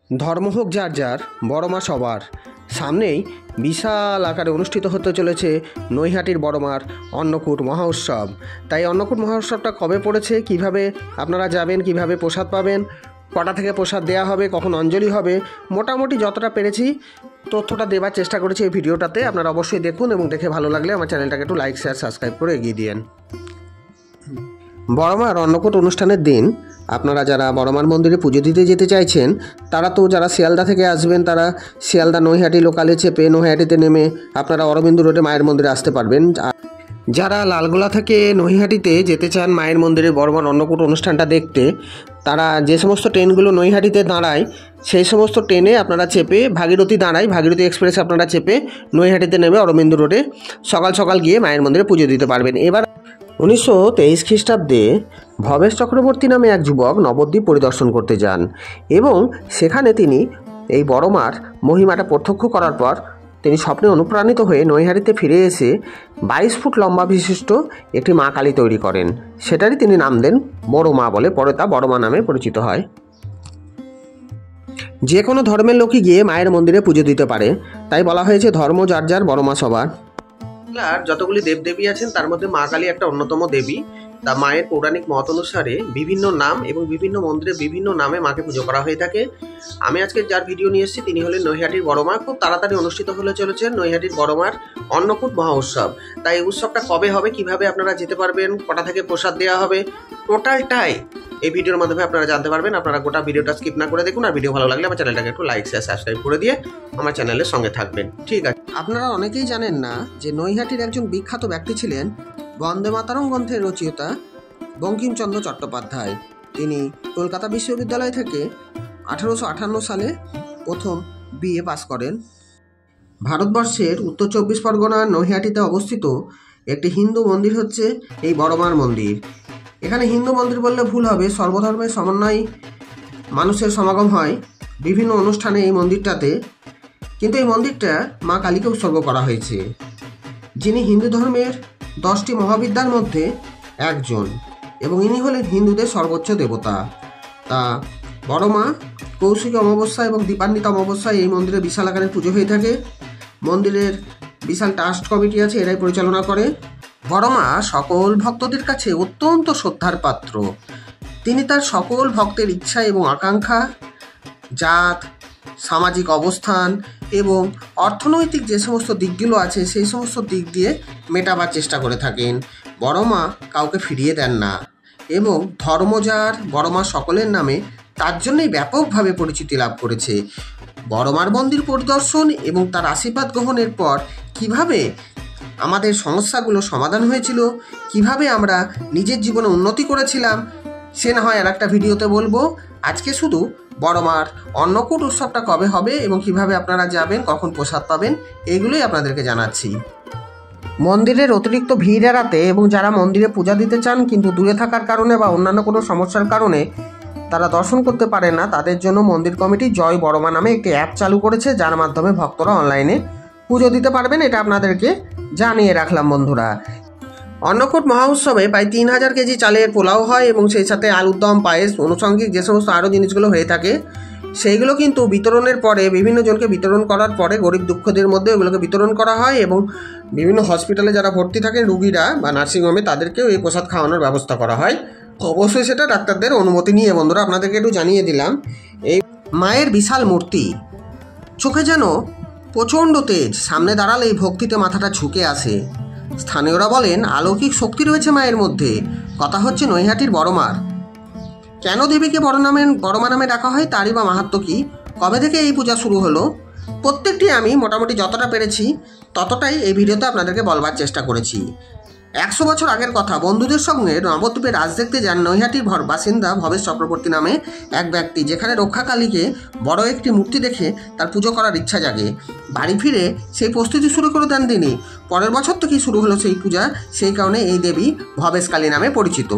ধর্ম হোক যার যার, বড় মা সবার। সামনেই বিশাল আকারে অনুষ্ঠিত হতে চলেছে নৈহাটির বড় মার অন্নকূট মহোৎসব। তাই অন্নকূট মহোৎসবটা কবে পড়েছে, কিভাবে আপনারা যাবেন, কিভাবে প্রসাদ পাবেন, কটা থেকে প্রসাদ দেওয়া হবে, কখন অঞ্জলি হবে, মোটামুটি যতটা পেরেছি তথ্যটা দেওয়ার চেষ্টা করেছি এই ভিডিওটাতে। আপনারা অবশ্যই দেখুন এবং দেখে ভালো লাগলে আমার চ্যানেলটাকে একটু লাইক, শেয়ার, সাবস্ক্রাইব করে এগিয়ে দিন। বড়মার অন্নকূট অনুষ্ঠানের দিন আপনারা যারা বড়মার মন্দিরে পুজো দিতে যেতে চাইছেন, তারা তো যারা শিয়ালদা থেকে আসবেন, তারা শিয়ালদা নৈহাটি লোকালে চেপে নৈহাটিতে নেমে আপনারা অরবিন্দ রোডে মায়ের মন্দিরে আসতে পারবেন। যারা লালগোলা থেকে নৈহাটিতে যেতে চান মায়ের মন্দিরে বড়মার অন্নকূট অনুষ্ঠানটা দেখতে, তারা যে সমস্ত ট্রেনগুলো নৈহাটিতে দাঁড়ায় সেই সমস্ত ট্রেনে আপনারা চেপে ভাগীরথী দাঁড়ায়, ভাগীরথী এক্সপ্রেসে আপনারা চেপে নৈহাটিতে নেমে অরবিন্দ রোডে সকাল সকাল গিয়ে মায়ের মন্দিরে পুজো দিতে পারবেন। এবার 1923 খ্রিস্টাব্দে ভবেশ চক্রবর্তী নামে এক যুবক নবদ্বীপ পরিদর্শন করতে যান এবং সেখানে তিনি এই বড়মার মহিমাটা প্রত্যক্ষ করার পর তিনি স্বপ্নে অনুপ্রাণিত হয়ে নৈহাটিতে ফিরে এসে 22 ফুট লম্বা বিশিষ্ট একটি মা কালী তৈরি করেন। সেটারই তিনি নাম দেন বড় মা বলে, পরে তা বড় মা নামে পরিচিত হয়। যে কোনো ধর্মের লোকই গিয়ে মায়ের মন্দিরে পুজো দিতে পারে, তাই বলা হয়েছে ধর্ম যার যার, বড় মা সবার। আর যতগুলি দেবদেবী আছেন তার মধ্যে মা কালী একটা অন্যতম দেবী। তা মায়ের পৌরাণিক মত অনুসারে বিভিন্ন নাম এবং বিভিন্ন মন্দিরে বিভিন্ন নামে মাকে পুজো করা হয়ে থাকে। আমি আজকে যার ভিডিও নিয়ে এসেছি তিনি হলেন নৈহাটির বড় মা। খুব তাড়াতাড়ি অনুষ্ঠিত হলে চলেছে নৈহাটির বড় মার অন্নকূট মহোৎসব। তাই এই উৎসবটা কবে হবে, কিভাবে আপনারা যেতে পারবেন, কটা থেকে প্রসাদ দেওয়া হবে, টোটালটাই এই ভিডিওর মাধ্যমে আপনারা জানতে পারবেন। আপনারা গোটা ভিডিওটা স্কিপ না করে দেখুন, আর ভিডিও ভালো লাগলে আমার চ্যানেলটাকে একটু লাইক, শেয়ার, সাবস্ক্রাইব করে দিয়ে আমার চ্যানেলের সঙ্গে থাকবেন। ঠিক আছে। আপনারা অনেকেই জানেন না যে নৈহাটির একজন বিখ্যাত ব্যক্তি ছিলেন বন্দে মাতরম গ্রন্থের রচয়িতা বঙ্কিমচন্দ্র চট্টোপাধ্যায়। তিনি কলকাতা বিশ্ববিদ্যালয় থেকে 1858 সালে প্রথম বিএ পাস করেন। ভারতবর্ষের উত্তর 24 পরগনার নৈহাটিতে অবস্থিত একটি হিন্দু মন্দির হচ্ছে এই বড়মার মন্দির। এখানে হিন্দু মন্দির বললে ভুল হবে, সর্বধর্মের সমন্বয় মানুষের সমাগম হয় বিভিন্ন অনুষ্ঠানে এই মন্দিরটাতে। কিন্তু এই মন্দিরটা মা কালীকে উৎসর্গ করা হয়েছে, যিনি হিন্দু ধর্মের 10টি মহাবিদ্যার মধ্যে একজন, এবং ইনি হলেন হিন্দুদের সর্বোচ্চ দেবতা। তা বড় মা কৌশিকী অমাবস্যা এবং দীপান্বিতা অমাবস্যায় এই মন্দিরে বিশাল আকারের পুজো হয়ে থাকে। মন্দিরের বিশাল ট্রাস্ট কমিটি আছে, এরাই পরিচালনা করে। বড় মা সকল ভক্তদের কাছে অত্যন্ত শ্রদ্ধার পাত্র। তিনি তার সকল ভক্তের ইচ্ছা এবং আকাঙ্ক্ষা, জাত, সামাজিক অবস্থান এবং অর্থনৈতিক যে সমস্ত দিকগুলো আছে সেই সমস্ত দিক দিয়ে মেটাবার চেষ্টা করে থাকেন। বড় মা কাউকে ফিরিয়ে দেন না এবং ধর্ম যার, বড় মা সকলের নামে, তার জন্যই ব্যাপকভাবে পরিচিতি লাভ করেছে। বড় মার মন্দির পরিদর্শন এবং তার আশীর্বাদ গ্রহণের পর কিভাবে আমাদের সমস্যাগুলো সমাধান হয়েছিল, কিভাবে আমরা নিজের জীবনে উন্নতি করেছিলাম, সে না হয় আর একটা ভিডিওতে বলবো। আজকে শুধু বড় মার অন্নকূট উৎসবটা কবে হবে এবং কিভাবে আপনারা যাবেন, কখন প্রসাদ পাবেন, এগুলোই আপনাদেরকে জানাচ্ছি। মন্দিরের অতিরিক্ত ভিড় এড়াতে এবং যারা মন্দিরে পূজা দিতে চান কিন্তু দূরে থাকার কারণে বা অন্যান্য কোনো সমস্যার কারণে তারা দর্শন করতে পারে না, তাদের জন্য মন্দির কমিটি জয় বড়মা নামে একটি অ্যাপ চালু করেছে, যার মাধ্যমে ভক্তরা অনলাইনে পুজো দিতে পারবেন। এটা আপনাদেরকে জানিয়ে রাখলাম বন্ধুরা। অন্নকূট মহোৎসবে প্রায় 3000 কেজি চালের পোলাও হয় এবং সেই সাথে আলুর দম, পায়েস, আনুষঙ্গিক যে সমস্ত আরও জিনিসগুলো হয়ে থাকে সেইগুলো কিন্তু বিতরণের পরে, বিভিন্ন জনকে বিতরণ করার পরে, গরিব দুঃখদের মধ্যে ওগুলোকে বিতরণ করা হয় এবং বিভিন্ন হসপিটালে যারা ভর্তি থাকেন রুগীরা বা নার্সিংহোমে তাদেরকেও এই প্রসাদ খাওয়ানোর ব্যবস্থা করা হয়। অবশ্যই সেটা ডাক্তারদের অনুমতি নিয়ে। বন্ধুরা আপনাদেরকে একটু জানিয়ে দিলাম। এই মায়ের বিশাল মূর্তি, চোখে যেন প্রচণ্ড তেজ, সামনে দাঁড়ালেই ভক্তিতে মাথাটা ঝুঁকে আসে। স্থানীয়রা বলেন অলৌকিক শক্তি রয়েছে মায়ের মধ্যে। কথা হচ্ছে নৈহাটির বড় মার। কেন দেবীকে বড় মা নামে ডাকা হয়, তারই বা মাহাত্ম্য কী, কবে থেকে এই পূজা শুরু হলো, প্রত্যেকটি আমি মোটামুটি যতটা পেরেছি ততটাই এই ভিডিওতে আপনাদেরকে বলবার চেষ্টা করেছি। 100 বছর আগের কথা, বন্ধুদের সঙ্গে নবদ্বীপে রাজ দেখতে যান নৈহাটির বাসিন্দা ভবেশ চক্রবর্তী নামে এক ব্যক্তি, যেখানে রক্ষাকালীকে বড় একটি মূর্তি দেখে তার পুজো করার ইচ্ছা জাগে। বাড়ি ফিরে সেই প্রস্তুতি শুরু করে দেন তিনি। পরের বছর থেকেই শুরু হলো সেই পূজা, সেই কারণে এই দেবী ভবেশকালী নামে পরিচিত।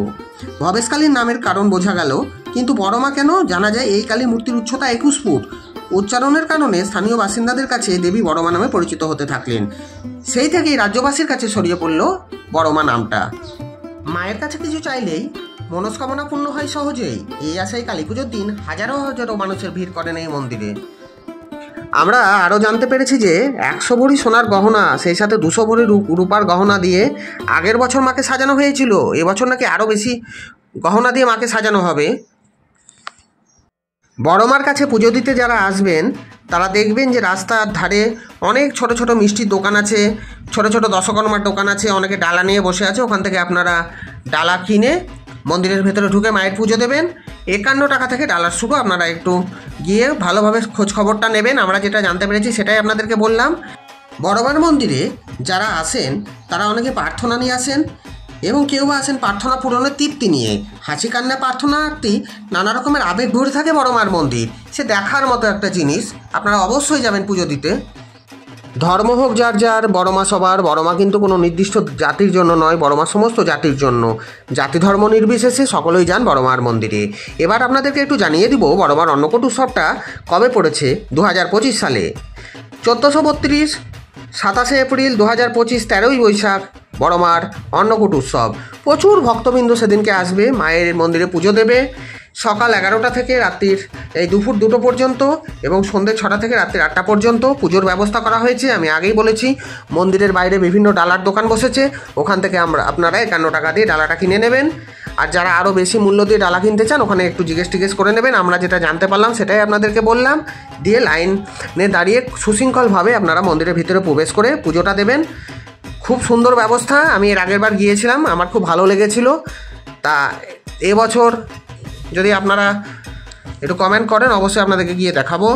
ভবেশকালীর নামের কারণ বোঝা গেল, কিন্তু বড় মা কেন, জানা যায় এই কালী মূর্তির উচ্চতা 21 ফুট। উচ্চারণের কারণে স্থানীয় বাসিন্দাদের কাছে দেবী বড় মা নামে পরিচিত হতে থাকলেন। সেই থেকেই রাজ্যবাসীর কাছে ছড়িয়ে পড়ল বড় মা নামটা। মায়ের কাছে কিছু চাইলেই মনস্কামনা পূর্ণ হয় সহজেই। এই আশায় কালী পুজোর দিন হাজারো হাজারো মানুষের ভিড় করেন এই মন্দিরে। আমরা আরও জানতে পেরেছি যে 100 ভরি সোনার গহনা, সেই সাথে 200 ভরি রূপার গহনা দিয়ে আগের বছর মাকে সাজানো হয়েছিল। এবছর নাকি আরও বেশি গহনা দিয়ে মাকে সাজানো হবে। বড় মার কাছে পুজো দিতে যারা আসবেন তারা দেখবেন যে রাস্তার ধারে অনেক ছোট ছোট মিষ্টির দোকান আছে, ছোট ছোট দশকর্মার দোকান আছে, অনেকে ডালা নিয়ে বসে আছে। ওখান থেকে আপনারা ডালা কিনে মন্দিরের ভেতরে ঢুকে মায়ের পুজো দেবেন। 51 টাকা থেকে ডালার শুরু। আপনারা একটু গিয়ে ভালোভাবে খোঁজ খবরটা নেবেন। আমরা যেটা জানতে পেরেছি সেটাই আপনাদেরকে বললাম। বড়মার মন্দিরে যারা আসেন তারা অনেকে প্রার্থনা নিয়ে আসেন এবং কেউ আসেন প্রার্থনা পূরণের তৃপ্তি নিয়ে। হাসি কান্না প্রার্থনার্থী নানা রকমের আবেগ ভরে থাকে বড়মার মন্দির। সে দেখার মতো একটা জিনিস। আপনারা অবশ্যই যাবেন পুজো দিতে। ধর্ম হোক যার যার, বড়মা সবার। বড়মা কিন্তু কোনো নির্দিষ্ট জাতির জন্য নয়, বড়মা সমস্ত জাতির জন্য। জাতি ধর্ম নির্বিশেষে সকলেই যান বড়মার মন্দিরে। এবার আপনাদেরকে একটু জানিয়ে দিব বড়মার অন্নকূট উৎসবটা কবে পড়েছে। 2025 সালে 1432 27 এপ্রিল 2025 13ই বৈশাখ বড়মার অন্নকূট উৎসব। প্রচুর ভক্তবৃন্দ সেদিনকে আসবে, মায়ের মন্দিরে পুজো দেবে। সকাল 11টা থেকে রাত্রির দুপুর 2টো পর্যন্ত এবং সন্ধ্যে 6টা থেকে রাত্রি 8টা পর্যন্ত পুজোর ব্যবস্থা করা হয়েছে। আমি আগেই বলেছি মন্দিরের বাইরে বিভিন্ন ডালার দোকান বসেছে, ওখান থেকে আপনারা 51 টাকা দিয়ে ডালাটা কিনে নেবেন। আর যারা আরও বেশি মূল্য দিয়ে ডালা কিনতে চান ওখানে একটু জিজ্ঞেস করে নেবেন। আমরা যেটা জানতে পারলাম সেটাই আপনাদেরকে বললাম। দিয়ে লাইনে দাঁড়িয়ে সুশৃঙ্খলভাবে আপনারা মন্দিরের ভিতরে প্রবেশ করে পুজোটা দেবেন। খুব সুন্দর ব্যবস্থা। আমি এর আগের বার গিয়েছিলাম, আমার খুব ভালো লেগেছিল। তা এবছর যদি আপনারা একটু কমেন্ট করেন অবশ্যই আপনাদেরকে গিয়ে দেখাবো।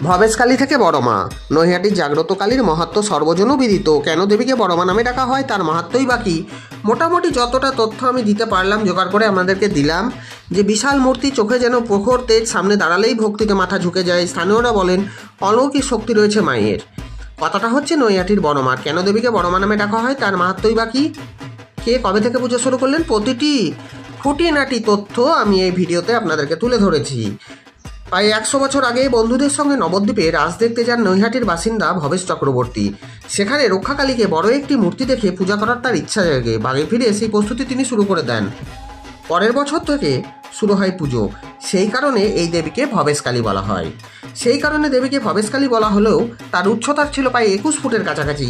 ভবেশকালী থেকে বড়মা। নৈহাটির জাগ্রত কালীর মাহাত্ম্য সর্বজন বিদিত। কেন দেবীকে বড়মা নামে ডাকা হয় তার মাহাত্ম্যই বাকি। মোটামুটি যতটা তথ্য আমি দিতে পারলাম জোগাড় করে আপনাদেরকে দিলাম। যে বিশাল মূর্তি, চোখে যেন প্রখর তেজ, সামনে দাঁড়ালেই ভক্তিতে মাথা ঝুঁকে যায়। স্থানীয়রা বলেন অলৌকিক শক্তি রয়েছে মায়ের। কথাটা হচ্ছে নৈহাটির বড়মার। কেন দেবীকে বড়মা নামে ডাকা হয় তার মাহাত্ম্যই বাকি। কে কবে থেকে পুজো শুরু করলেন প্রতিটি খুঁটিনাটি তথ্য আমি এই ভিডিওতে আপনাদেরকে তুলে ধরেছি। প্রায় 100 বছর আগে বন্ধুদের সঙ্গে নবদ্বীপে রাস দেখতে যান নৈহাটির বাসিন্দা ভবেশ চক্রবর্তী। সেখানে রক্ষাকালীকে বড় একটি মূর্তি দেখে পূজা করার তার ইচ্ছা জাগে। বাগে ফিরে সেই প্রস্তুতি তিনি শুরু করে দেন। পরের বছর থেকে শুরু হয় পুজো। সেই কারণে এই দেবীকে ভবেশকালী বলা হয়। সেই কারণে দেবীকে ভবেশকালী বলা হলেও তার উচ্চতা ছিল প্রায় 21 ফুটের কাছাকাছি।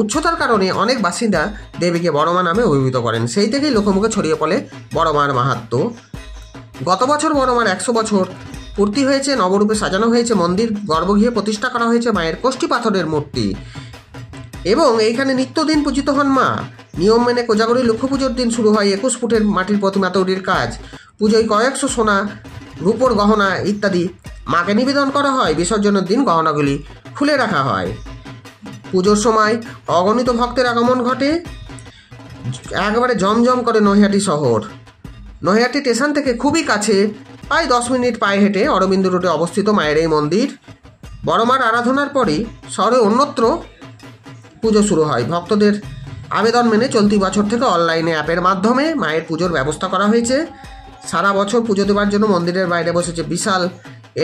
উচ্চতার কারণে অনেক বাসিন্দা দেবীকে বড়মা নামে অভিহিত করেন। সেই থেকেই লোকমুখে ছড়িয়ে পড়ে বড়মার মাহাত্ম্য। গত বছর বড়মার 100 বছর পূর্তি হয়েছে। নবরূপে সাজানো হয়েছে মন্দির। গর্ভগৃহে প্রতিষ্ঠা করা হয়েছে মায়ের কোষ্ঠী পাথরের মূর্তি এবং এইখানে নিত্যদিন পূজিত হন মা। নিয়ম মেনে কোজাগরী লক্ষ্মী পুজোর দিন শুরু হয় 21 ফুটের মাটির প্রতিমা তৈরির কাজ। পুজোয় কয়েকশো সোনা, রূপোর গহনা ইত্যাদি মাকে নিবেদন করা হয়। বিসর্জনের দিন গহনাগুলি খুলে রাখা হয়। পুজোর সময় অগণিত ভক্তের আগমন ঘটে। একবারে জমজম করে নৈহাটি শহর। নৈহাটি স্টেশন থেকে খুবই কাছে, প্রায় 10 মিনিট পায়ে হেঁটে অরবিন্দ রোডে অবস্থিত মায়ের এই মন্দির। বড়মার আরাধনার পরই শহরে অন্যত্র পুজো শুরু হয়। ভক্তদের আবেদন মেনে চলতি বছর থেকে অনলাইনে অ্যাপের মাধ্যমে মায়ের পুজোর ব্যবস্থা করা হয়েছে। সারা বছর পুজো দেওয়ার জন্য মন্দিরের বাইরে বসেছে বিশাল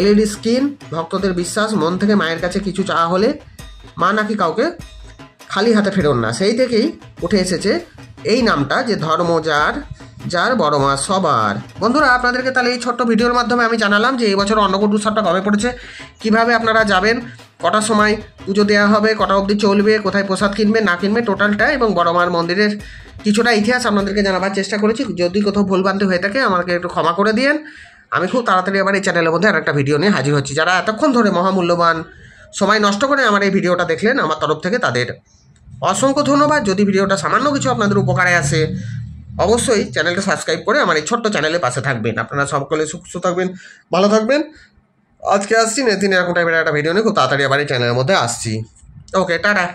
LED স্ক্রিন। ভক্তদের বিশ্বাস, মন থেকে মায়ের কাছে কিছু চাওয়া হলে মা নাকি কাউকে খালি হাতে ফেরন না। সেই থেকেই উঠে এসেছে এই নামটা, যে ধর্ম যার যার বড়মা সবার। বন্ধুরা, আপনাদেরকে তাহলে এই ছোট্ট ভিডিওর মাধ্যমে আমি জানালাম যে এই বছর অন্নকূট উৎসবটা কবে পড়েছে, কিভাবে আপনারা যাবেন, কটার সময় পুজো দেওয়া হবে, কটা অবধি চলবে, কোথায় প্রসাদ কিনবে না কিনবে টোটালটা, এবং বড়মার মন্দিরের কিছুটা ইতিহাস আপনাদেরকে জানাবার চেষ্টা করেছি। যদি কোথাও ভুলভ্রান্তি হয়ে থাকে আমাকে একটু ক্ষমা করে দিয়েন। আমি খুব তাড়াতাড়ি আবার এই চ্যানেলের মধ্যে আরেকটা ভিডিও নিয়ে হাজির হচ্ছি। যারা এতক্ষণ ধরে মহামূল্যবান সময় নষ্ট করে আমার এই ভিডিওটা দেখলেন, আমার তরফ থেকে তাদের অসংখ্য ধন্যবাদ। যদি ভিডিওটা সামান্য কিছু আপনাদের উপকারে আসে অবশ্যই চ্যানেলটা সাবস্ক্রাইব করে আমার এই ছোট্ট চ্যানেলের পাশে থাকবেন। আপনারা সকলে সুস্থ থাকবেন, ভালো থাকবেন। আজকে আসছি নেতিন এরকম টাইপের একটা ভিডিও নিয়ে খুব তাড়াতাড়ি আবার এই চ্যানেলের মধ্যে আসছি। ওকে, টাটা।